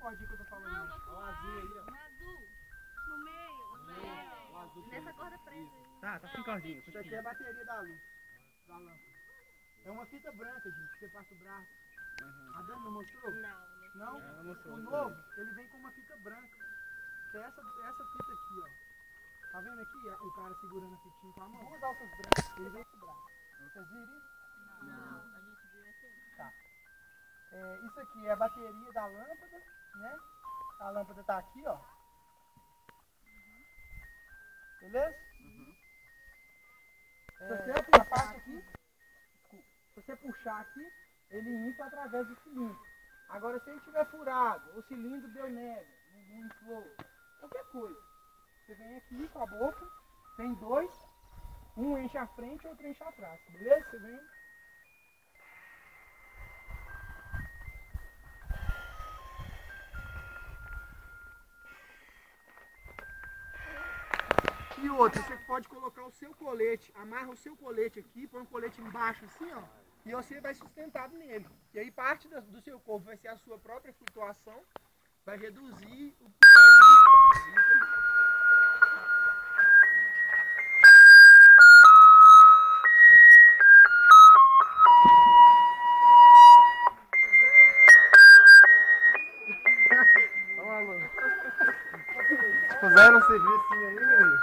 cordinha que eu tô falando. Não, do outro Ó, o lado. azul aí, ó. No azul. No meio. O azul. Nessa corda preta aí. Tá sem cordinha. Isso aqui é a bateria da luz. Da lâmpada. É uma fita branca, gente, que você passa o braço. A Dani não mostrou? Não. Não? Ela mostrou. O novo, ele vem com uma fita branca. Que é essa fita aqui, ó. Tá vendo aqui? O cara segurando a fitinha com a mão. Duas alças brancas. Ele vem com o braço. Vocês viram isso? Não. A gente viu esse aí. Tá. Isso aqui é a bateria da lâmpada, né? A lâmpada tá aqui, ó. Beleza? Se você puxar aqui, se você puxar aqui, ele infla através do cilindro. Agora, se ele tiver furado, o cilindro deu neve, não inflou, qualquer coisa, você vem aqui com a boca, tem dois, um enche a frente e outro enche atrás, beleza? Você vem. E outra, você pode colocar o seu colete, amarra o seu colete aqui, põe um colete embaixo assim, ó, e você vai sustentado nele. E aí parte do seu corpo vai ser a sua própria flutuação, vai reduzir o... Fizeram um serviço aí, menino.